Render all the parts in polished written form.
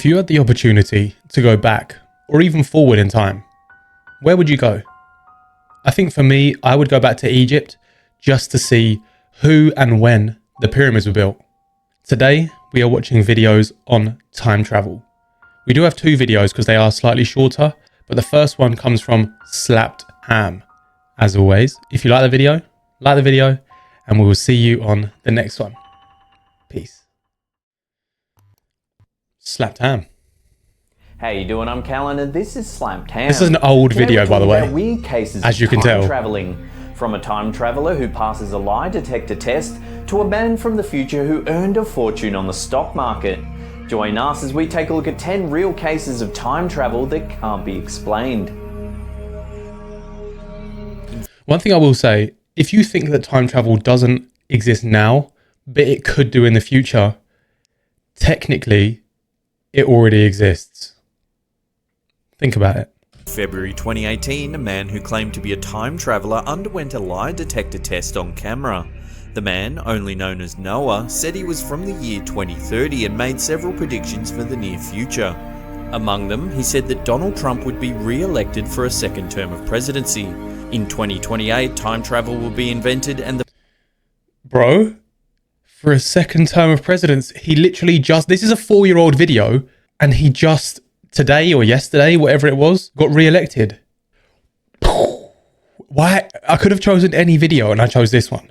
If you had the opportunity to go back or even forward in time, where would you go? I think for me, I would go back to Egypt just to see who and when the pyramids were built. Today, we are watching videos on time travel. We do have two videos because they are slightly shorter, but the first one comes from Slapped Ham. As always, if you like the video, and we will see you on the next one. Peace. Slapped Ham. How you doing? I'm Callan and this is Slapped Ham. This is an old video, by the way, weird cases as you can time tell. Traveling, from a time traveler who passes a lie detector test to a man from the future who earned a fortune on the stock market. Join us as we take a look at 10 real cases of time travel that can't be explained. One thing I will say, if you think that time travel doesn't exist now, but it could do in the future, technically, it already exists. Think about it. February 2018, a man who claimed to be a time traveller underwent a lie detector test on camera. The man, only known as Noah, said he was from the year 2030 and made several predictions for the near future. Among them, he said that Donald Trump would be re-elected for a second term of presidency. In 2028, time travel will be invented and the... Bro, for a second term of presidents, he literally just... This is a 4-year-old video, and he just, today or yesterday, whatever it was, got re-elected. Why? I could have chosen any video, and I chose this one.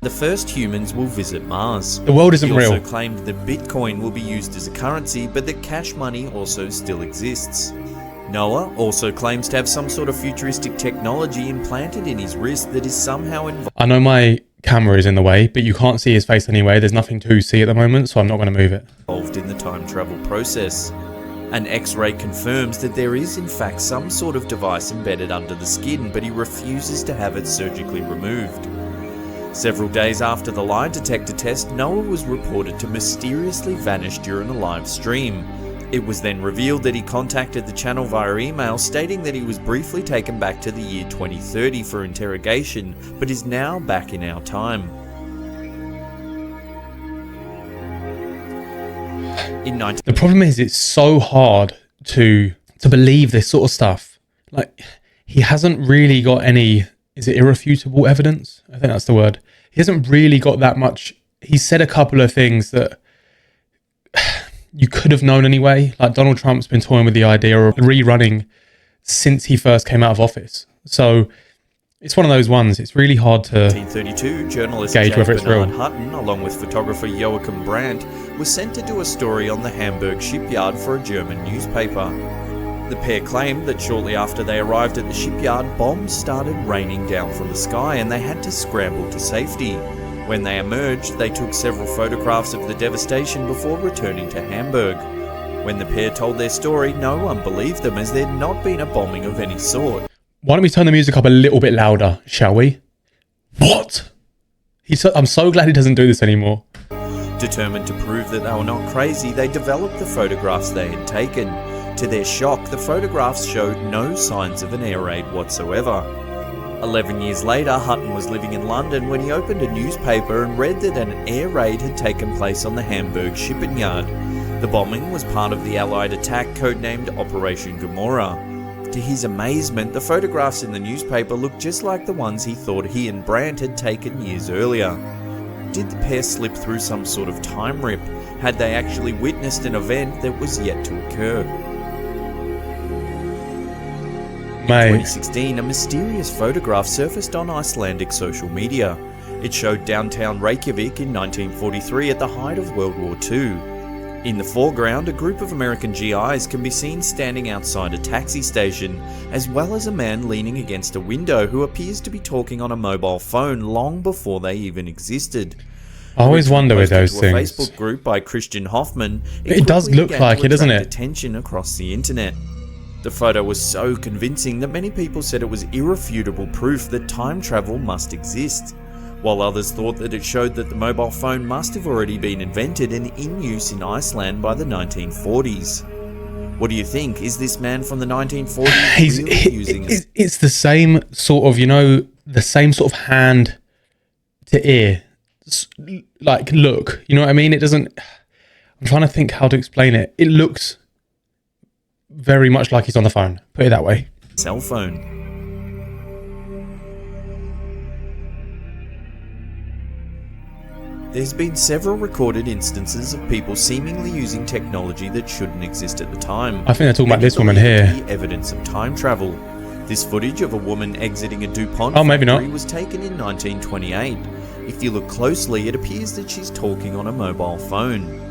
The first humans will visit Mars. The world isn't real. He also claimed that Bitcoin will be used as a currency, but that cash money also still exists. Noah also claims to have some sort of futuristic technology implanted in his wrist that is somehow involved. I know my camera is in the way, but you can't see his face anyway. There's nothing to see at the moment, so I'm not going to move it. Involved in the time travel process. An X-ray confirms that there is in fact some sort of device embedded under the skin, but he refuses to have it surgically removed. Several days after the lie detector test, Noah was reported to mysteriously vanish during a live stream. It was then revealed that he contacted the channel via email, stating that he was briefly taken back to the year 2030 for interrogation, but is now back in our time. The problem is it's so hard to believe this sort of stuff. Like, he hasn't really got any, is it irrefutable evidence? I think that's the word. He hasn't really got that much. He said a couple of things that you could have known anyway. Like, Donald Trump's been toying with the idea of rerunning since he first came out of office. So it's one of those ones. It's really hard to 1932, journalist gauge whether it's real. Hutton, along with photographer Joachim Brandt, was sent to do a story on the Hamburg shipyard for a German newspaper. The pair claimed that shortly after they arrived at the shipyard, bombs started raining down from the sky and they had to scramble to safety. When they emerged, they took several photographs of the devastation before returning to Hamburg. When the pair told their story, no one believed them as there'd not been a bombing of any sort. Why don't we turn the music up a little bit louder, shall we? What? I'm so glad he doesn't do this anymore. Determined to prove that they were not crazy, they developed the photographs they had taken. To their shock, the photographs showed no signs of an air raid whatsoever. 11 years later, Hutton was living in London when he opened a newspaper and read that an air raid had taken place on the Hamburg shipping yard. The bombing was part of the Allied attack codenamed Operation Gomorrah. To his amazement, the photographs in the newspaper looked just like the ones he thought he and Brandt had taken years earlier. Did the pair slip through some sort of time rip? Had they actually witnessed an event that was yet to occur? In 2016, a mysterious photograph surfaced on Icelandic social media. It showed downtown Reykjavik in 1943 at the height of World War II. In the foreground, a group of American GIs can be seen standing outside a taxi station, as well as a man leaning against a window who appears to be talking on a mobile phone long before they even existed. I always wonder with those to things. A Facebook group by Christian Hoffman, It does look like it, doesn't it? Attention across the internet. The photo was so convincing that many people said it was irrefutable proof that time travel must exist, while others thought that it showed that the mobile phone must have already been invented and in use in Iceland by the 1940s. What do you think? Is this man from the 1940s really using it? It's the same sort of, the same sort of hand to ear, like look, you know what I mean? It doesn't... I'm trying to think how to explain it. It looks very much like he's on the phone. Put it that way. Cell phone. There's been several recorded instances of people seemingly using technology that shouldn't exist at the time. I think they're talking about Many this woman believe it here. to be evidence of time travel. This footage of a woman exiting a DuPont maybe factory not. was taken in 1928. If you look closely, it appears that she's talking on a mobile phone.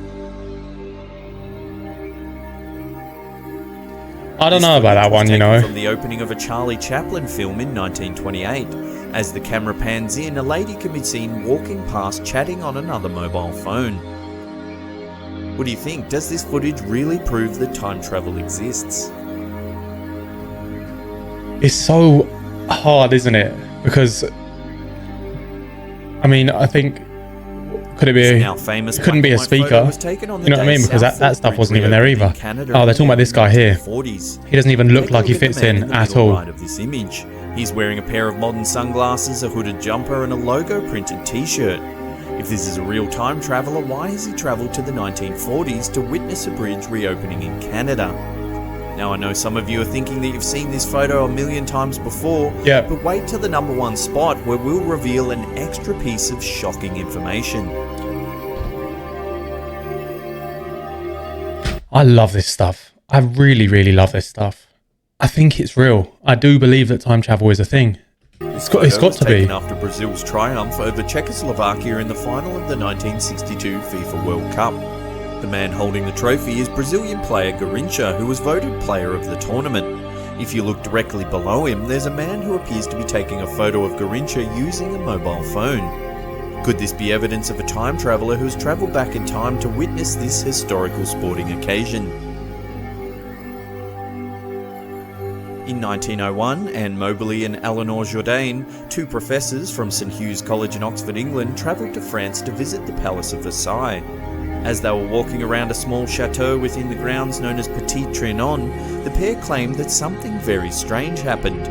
I don't This know about footage that was one, you taken know. From the opening of a Charlie Chaplin film in 1928. As the camera pans in, a lady can be seen walking past chatting on another mobile phone. What do you think? Does this footage really prove that time travel exists? It's so hard, isn't it? Because, I mean, I think, could it be, This now famous it couldn't be a black and white photo speaker. was taken on the You know what I day mean? Because that Southport stuff Bridge wasn't even there reopened in either. Canada Oh, they're talking about this guy here. 1940s. He doesn't even look Take a like he look at fits the man in in the at middle all. right of this image. He's wearing a pair of modern sunglasses, a hooded jumper, and a logo printed t-shirt. If this is a real time traveller, why has he travelled to the 1940s to witness a bridge reopening in Canada? Now I know some of you are thinking that you've seen this photo a million times before, Yeah. but wait till the number one spot where we'll reveal an extra piece of shocking information. I love this stuff. I really, really love this stuff. I think it's real. I do believe that time travel is a thing. It's got Photo was to be. taken after Brazil's triumph over Czechoslovakia in the final of the 1962 FIFA World Cup. The man holding the trophy is Brazilian player Garrincha, who was voted player of the tournament. If you look directly below him, there's a man who appears to be taking a photo of Garrincha using a mobile phone. Could this be evidence of a time traveller who's travelled back in time to witness this historical sporting occasion? In 1901, Anne Mobley and Eleanor Jourdain, two professors from St Hugh's College in Oxford, England, travelled to France to visit the Palace of Versailles. As they were walking around a small chateau within the grounds known as Petit Trianon, the pair claimed that something very strange happened.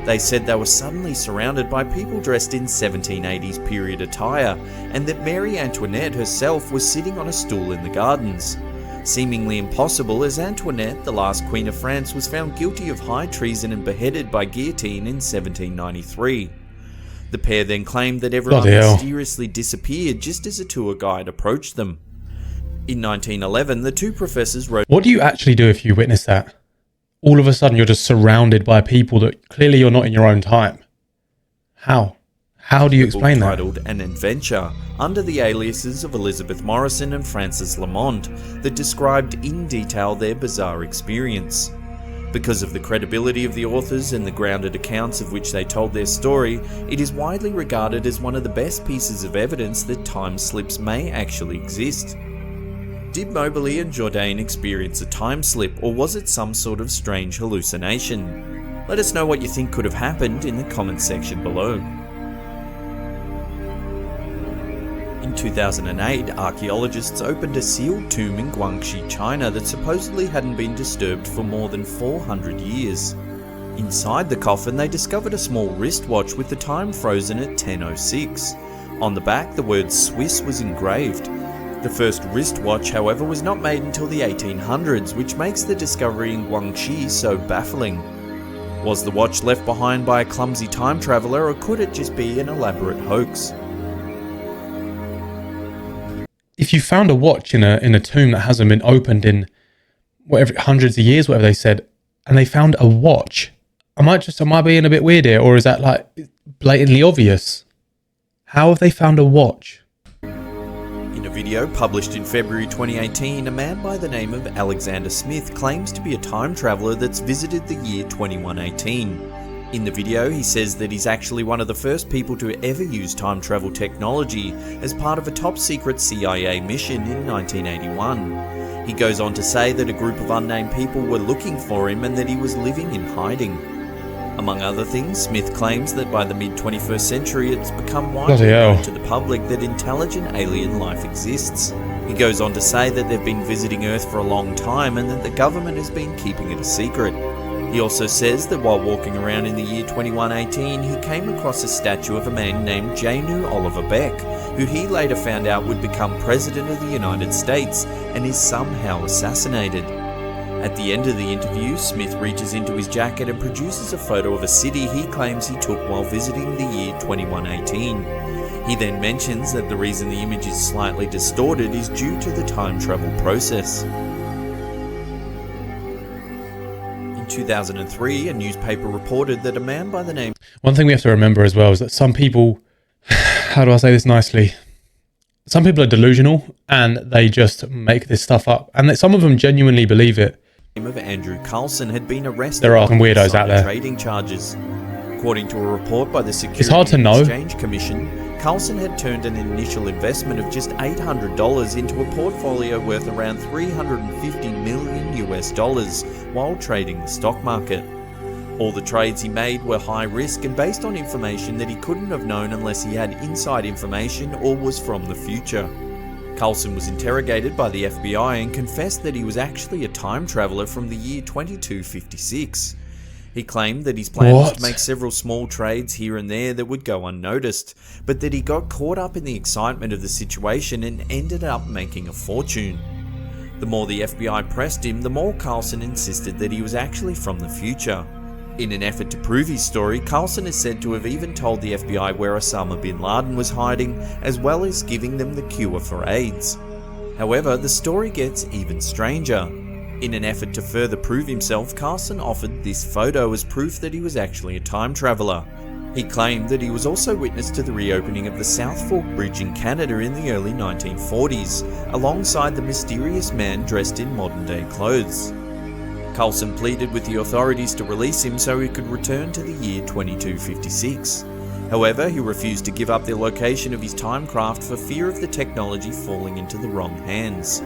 They said they were suddenly surrounded by people dressed in 1780s period attire, and that Marie Antoinette herself was sitting on a stool in the gardens. Seemingly impossible, as Antoinette, the last Queen of France, was found guilty of high treason and beheaded by guillotine in 1793. The pair then claimed that everyone Bloody hell. mysteriously disappeared just as a tour guide approached them. In 1911, the two professors wrote... What do you actually do if you witness that? All of a sudden, you're just surrounded by people that clearly you're not in your own time. How? How do you explain that? Titled An Adventure, under the aliases of Elizabeth Morrison and Frances Lamont, that described in detail their bizarre experience. Because of the credibility of the authors and the grounded accounts of which they told their story, it is widely regarded as one of the best pieces of evidence that time slips may actually exist. Did Mobley and Jourdain experience a time slip, or was it some sort of strange hallucination? Let us know what you think could have happened in the comments section below. In 2008, archaeologists opened a sealed tomb in Guangxi, China that supposedly hadn't been disturbed for more than 400 years. Inside the coffin, they discovered a small wristwatch with the time frozen at 10:06. On the back, the word Swiss was engraved. The first wristwatch, however, was not made until the 1800s, which makes the discovery in Guangxi so baffling. Was the watch left behind by a clumsy time traveller, or could it just be an elaborate hoax? If you found a watch in a tomb that hasn't been opened in whatever hundreds of years, whatever they said, and they found a watch, am I being a bit weird here, or is that like blatantly obvious? How have they found a watch? In a video published in February 2018, a man by the name of Alexander Smith claims to be a time traveller that's visited the year 2118. In the video, he says that he's actually one of the first people to ever use time travel technology as part of a top secret CIA mission in 1981. He goes on to say that a group of unnamed people were looking for him and that he was living in hiding. Among other things, Smith claims that by the mid-21st century it's become widely known to the public that intelligent alien life exists. He goes on to say that they've been visiting Earth for a long time and that the government has been keeping it a secret. He also says that while walking around in the year 2118, he came across a statue of a man named Janu Oliver Beck, who he later found out would become President of the United States and is somehow assassinated. At the end of the interview, Smith reaches into his jacket and produces a photo of a city he claims he took while visiting the year 2118. He then mentions that the reason the image is slightly distorted is due to the time travel process. In 2003, a newspaper reported that a man by the name... One thing we have to remember as well is that some people, how do I say this nicely? Some people are delusional and they just make this stuff up. And that some of them genuinely believe it. of Andrew Carlson had been arrested. There are some weirdos out there. Trading charges. According to a report by the It's hard to Securities know. Exchange Commission, Carlson had turned an initial investment of just $800 into a portfolio worth around $350 million US while trading the stock market. All the trades he made were high risk and based on information that he couldn't have known unless he had inside information or was from the future. Carlson was interrogated by the FBI and confessed that he was actually a time traveller from the year 2256. He claimed that his plan was to make several small trades here and there that would go unnoticed, but that he got caught up in the excitement of the situation and ended up making a fortune. The more the FBI pressed him, the more Carlson insisted that he was actually from the future. In an effort to prove his story, Carlson is said to have even told the FBI where Osama bin Laden was hiding, as well as giving them the cure for AIDS. However, the story gets even stranger. In an effort to further prove himself, Carlson offered this photo as proof that he was actually a time traveller. He claimed that he was also witness to the reopening of the South Fork Bridge in Canada in the early 1940s, alongside the mysterious man dressed in modern-day clothes. Carlson pleaded with the authorities to release him so he could return to the year 2256. However, he refused to give up the location of his timecraft for fear of the technology falling into the wrong hands.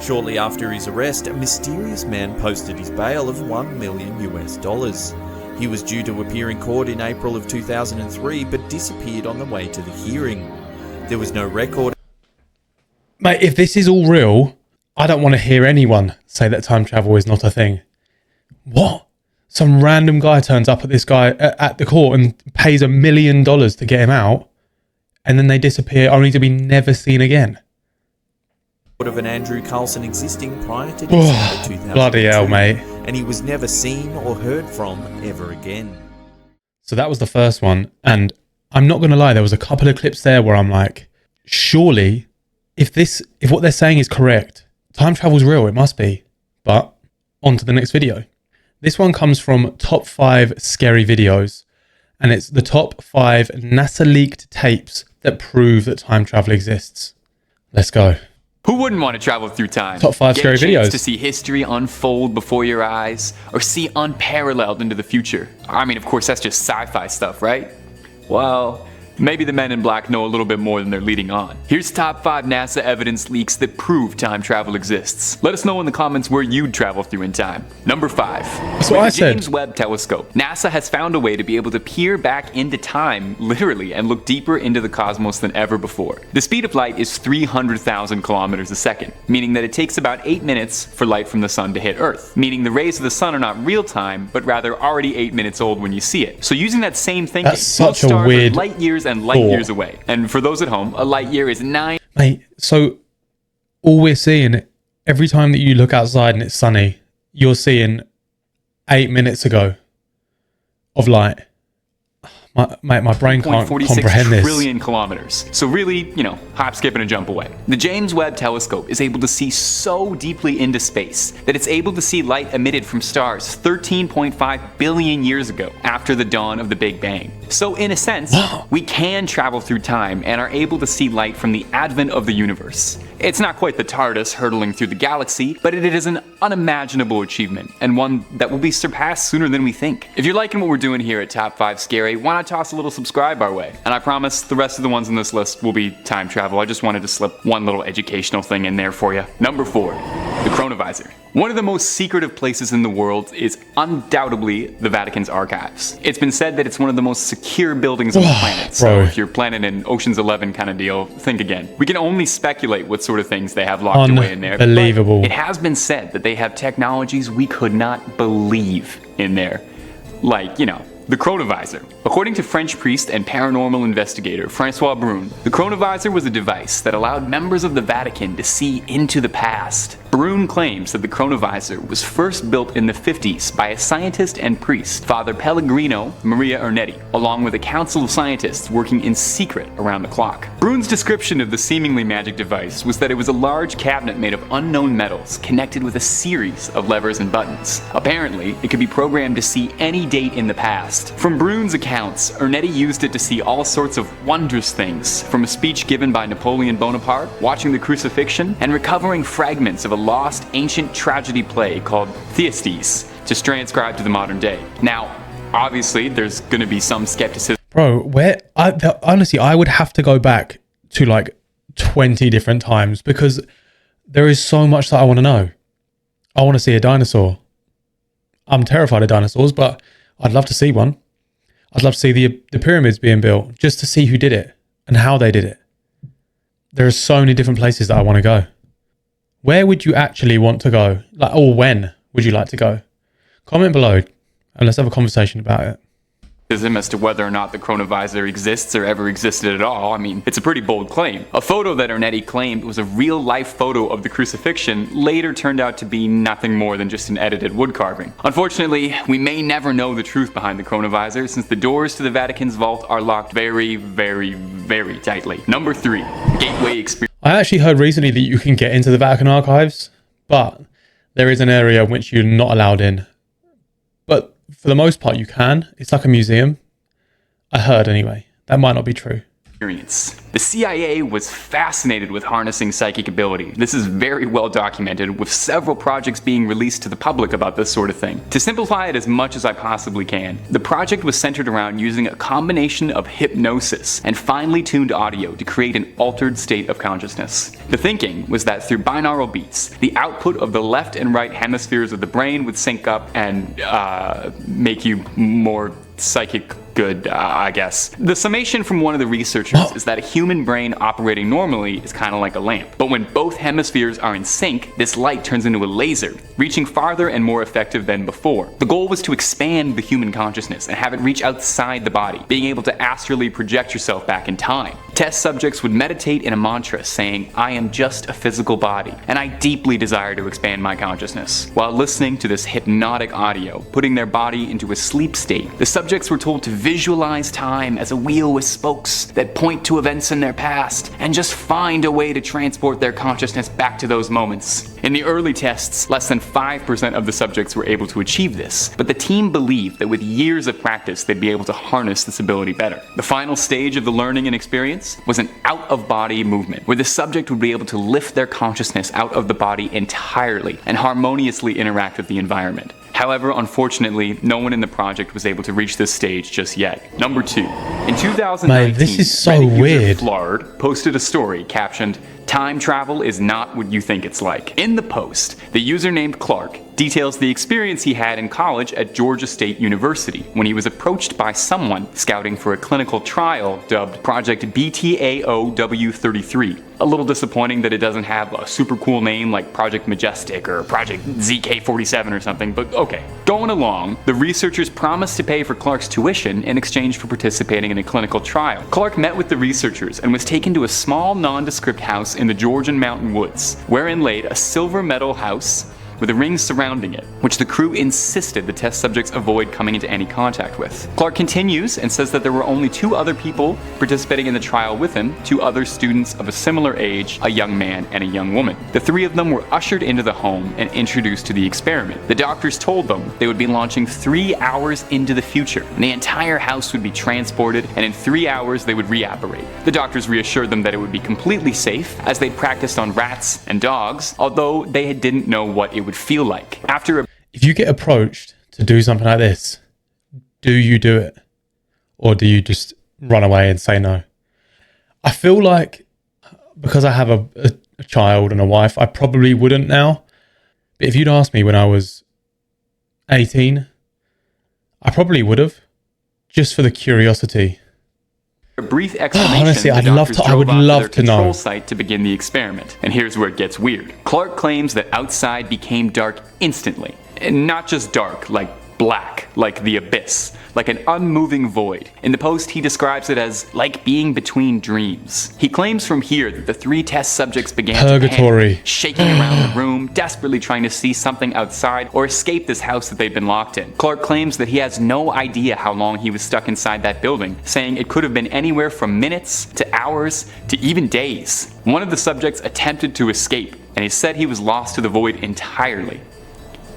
Shortly after his arrest, a mysterious man posted his bail of $1 million US. He was due to appear in court in April of 2003 but disappeared on the way to the hearing. There was no record. Mate, if this is all real, I don't want to hear anyone say that time travel is not a thing. What? Some random guy turns up at this guy at the court and pays $1 million to get him out, and then they disappear only to be never seen again. Of an Andrew Carlson existing prior to December 2002, bloody hell, mate. And he was never seen or heard from ever again. So that was the first one, and I'm not going to lie, there was a couple of clips there where I'm like, surely, if what they're saying is correct, time travel's real, it must be. But on to the next video. This one comes from Top 5 Scary Videos, and it's the top 5 NASA leaked tapes that prove that time travel exists. Let's go. Who wouldn't want to travel through time? Top 5 scary Get a chance videos. to see history unfold before your eyes, or see unparalleled into the future. I mean, of course, that's just sci-fi stuff, right? Well, maybe the men in black know a little bit more than they're leading on. Here's top 5 NASA evidence leaks that prove time travel exists. Let us know in the comments where you'd travel through in time. Number 5. That's what I With the said. James Webb Telescope, NASA has found a way to be able to peer back into time, literally, and look deeper into the cosmos than ever before. The speed of light is 300,000 kilometers a second, meaning that it takes about 8 minutes for light from the sun to hit Earth, meaning the rays of the sun are not real time, but rather already 8 minutes old when you see it. So using that same thinking, That's such most a stars are weird light years and light years away. And for those at home, a light year is 9. Mate, so all we're seeing, every time that you look outside and it's sunny, you're seeing 8 minutes ago of light. My brain can't 46 comprehend this. trillion kilometers. So really, hop, skip, and a jump away. The James Webb Telescope is able to see so deeply into space that it's able to see light emitted from stars 13.5 billion years ago, after the dawn of the Big Bang. So in a sense, we can travel through time and are able to see light from the advent of the universe. It's not quite the TARDIS hurtling through the galaxy, but it is an unimaginable achievement, and one that will be surpassed sooner than we think. If you're liking what we're doing here at Top 5 Scary, why not toss a little subscribe our way? And I promise the rest of the ones on this list will be time travel. I just wanted to slip one little educational thing in there for you. Number 4, the Chronovisor. One of the most secretive places in the world is undoubtedly the Vatican's archives. It's been said that it's one of the most secure buildings on the planet, so if you're planning an Ocean's 11 kind of deal, think again. We can only speculate what sort sort of things they have locked away in there. Unbelievable. But it has been said that they have technologies we could not believe in there. Like, the chronovisor. According to French priest and paranormal investigator Francois Brun, the chronovisor was a device that allowed members of the Vatican to see into the past. Brun claims that the chronovisor was first built in the 50s by a scientist and priest, Father Pellegrino Maria Ernetti, along with a council of scientists working in secret around the clock. Brun's description of the seemingly magic device was that it was a large cabinet made of unknown metals connected with a series of levers and buttons. Apparently, it could be programmed to see any date in the past. From Brun's accounts, Ernetti used it to see all sorts of wondrous things, from a speech given by Napoleon Bonaparte, watching the crucifixion, and recovering fragments of a lost ancient tragedy play called Thyestes, just transcribed to the modern day. Now, obviously, there's going to be some skepticism. Bro, honestly, I would have to go back to like 20 different times because there is so much that I want to know. I want to see a dinosaur. I'm terrified of dinosaurs, but I'd love to see one. I'd love to see the pyramids being built just to see who did it and how they did it. There are so many different places that I want to go. Where would you actually want to go? Or when would you like to go? Comment below and let's have a conversation about it. As to whether or not the chronovisor exists or ever existed at all. I mean, it's a pretty bold claim. A photo that Ernetti claimed was a real-life photo of the crucifixion later turned out to be nothing more than just an edited wood carving. Unfortunately, we may never know the truth behind the chronovisor since the doors to the Vatican's vault are locked very, very, very tightly. Number 3. Gateway experience. I actually heard recently that you can get into the Vatican archives, but there is an area which you're not allowed in. But for the most part, you can. It's like a museum. I heard anyway. That might not be true. The CIA was fascinated with harnessing psychic ability. This is very well documented, with several projects being released to the public about this sort of thing. To simplify it as much as I possibly can, the project was centered around using a combination of hypnosis and finely tuned audio to create an altered state of consciousness. The thinking was that through binaural beats, the output of the left and right hemispheres of the brain would sync up and make you more psychic good, I guess. The summation from one of the researchers is that a human brain operating normally is kind of like a lamp. But when both hemispheres are in sync, this light turns into a laser, reaching farther and more effective than before. The goal was to expand the human consciousness and have it reach outside the body, being able to astrally project yourself back in time. Test subjects would meditate in a mantra saying, "I am just a physical body, and I deeply desire to expand my consciousness." While listening to this hypnotic audio, putting their body into a sleep state, the subjects were told to visualize time as a wheel with spokes that point to events in their past, and just find a way to transport their consciousness back to those moments. In the early tests, less than 5% of the subjects were able to achieve this, but the team believed that with years of practice they'd be able to harness this ability better. The final stage of the learning and experience was an out-of-body movement, where the subject would be able to lift their consciousness out of the body entirely and harmoniously interact with the environment. However, unfortunately, no one in the project was able to reach this stage just yet. Number 2. In 2019, Mate, this is so Reddit user weird. Flard posted a story captioned, "Time travel is not what you think it's like." In the post, the user named Clark details the experience he had in college at Georgia State University when he was approached by someone scouting for a clinical trial dubbed Project BTAOW33. A little disappointing that it doesn't have a super cool name like Project Majestic or Project ZK47 or something, but okay. Going along, the researchers promised to pay for Clark's tuition in exchange for participating in a clinical trial. Clark met with the researchers and was taken to a small nondescript house in the Georgian mountain woods, wherein laid a silver metal house with a ring surrounding it, which the crew insisted the test subjects avoid coming into any contact with. Clark continues and says that there were only 2 other people participating in the trial with him, 2 other students of a similar age, a young man and a young woman. The 3 of them were ushered into the home and introduced to the experiment. The doctors told them they would be launching 3 hours into the future, and the entire house would be transported, and in 3 hours they would reapparate. The doctors reassured them that it would be completely safe, as they'd practiced on rats and dogs, although they didn't know what it would feel like. If you get approached to do something like this, do you do it? Or do you just run away and say no? I feel like because I have a child and a wife, I probably wouldn't now. But if you'd asked me when I was 18, I probably would have, just for the curiosity. A brief explanation. Honestly, the I'd love doctors to- I drove would onto love their to know. control site to begin the experiment. And here's where it gets weird. Clark claims that outside became dark instantly. And not just dark, like black, like the abyss, like an unmoving void. In the post, he describes it as like being between dreams. He claims from here that the 3 test subjects began to Purgatory. panic, shaking around the room, desperately trying to see something outside or escape this house that they'd been locked in. Clark claims that he has no idea how long he was stuck inside that building, saying it could have been anywhere from minutes to hours to even days. One of the subjects attempted to escape, and he said he was lost to the void entirely.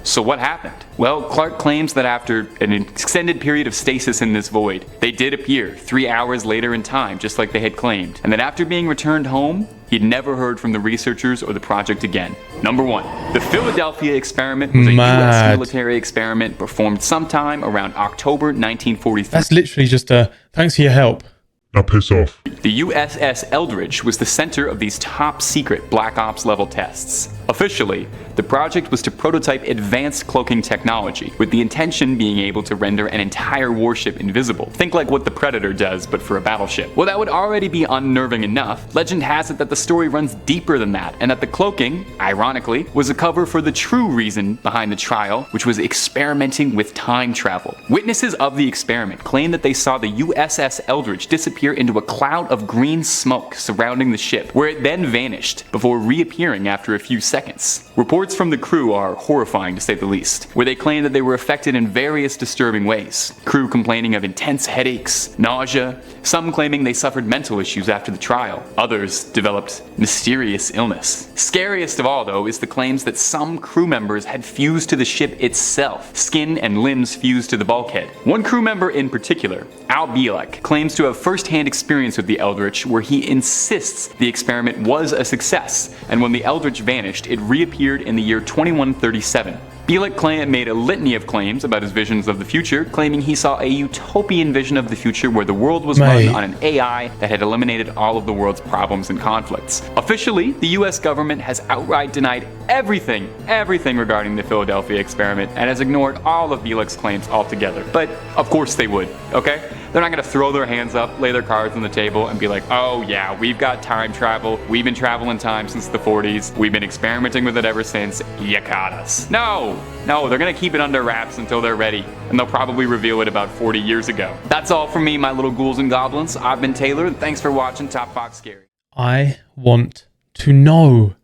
So what happened? Well, Clark claims that after an extended period of stasis in this void, they did appear 3 hours later in time, just like they had claimed, and that after being returned home, he'd never heard from the researchers or the project again. Number 1. The Philadelphia experiment was a US military experiment performed sometime around October 1943. That's literally just a thanks for your help. Now piss off. The USS Eldridge was the center of these top-secret Black Ops level tests. Officially, the project was to prototype advanced cloaking technology, with the intention being able to render an entire warship invisible. Think like what the Predator does, but for a battleship. Well, that would already be unnerving enough. Legend has it that the story runs deeper than that, and that the cloaking, ironically, was a cover for the true reason behind the trial, which was experimenting with time travel. Witnesses of the experiment claim that they saw the USS Eldridge disappear into a cloud of green smoke surrounding the ship, where it then vanished, before reappearing after a few seconds. Reports from the crew are horrifying to say the least, where they claim that they were affected in various disturbing ways. Crew complaining of intense headaches, nausea, some claiming they suffered mental issues after the trial. Others developed mysterious illness. Scariest of all, though, is the claims that some crew members had fused to the ship itself, skin and limbs fused to the bulkhead. One crew member in particular, Al Bielek, claims to have first-hand experience with the Eldritch, where he insists the experiment was a success, and when the Eldritch vanished, it reappeared in the year 2137. Bielek made a litany of claims about his visions of the future, claiming he saw a utopian vision of the future where the world was run on an AI that had eliminated all of the world's problems and conflicts. Officially, the US government has outright denied everything regarding the Philadelphia experiment and has ignored all of Bielek's claims altogether. But of course they would, okay? They're not going to throw their hands up, lay their cards on the table, and be like, oh yeah, we've got time travel. We've been traveling time since the 40s. We've been experimenting with it ever since. You caught us. No, they're going to keep it under wraps until they're ready, and they'll probably reveal it about 40 years ago. That's all from me, my little ghouls and goblins. I've been Taylor, and thanks for watching Top Fox Scary. I want to know.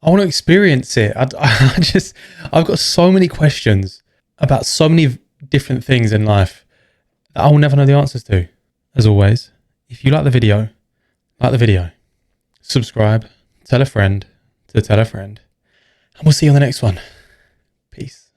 I want to experience it. I've got so many questions about so many different things in life that I will never know the answers to. As always, if you like the video, subscribe, tell a friend to tell a friend, and we'll see you on the next one. Peace.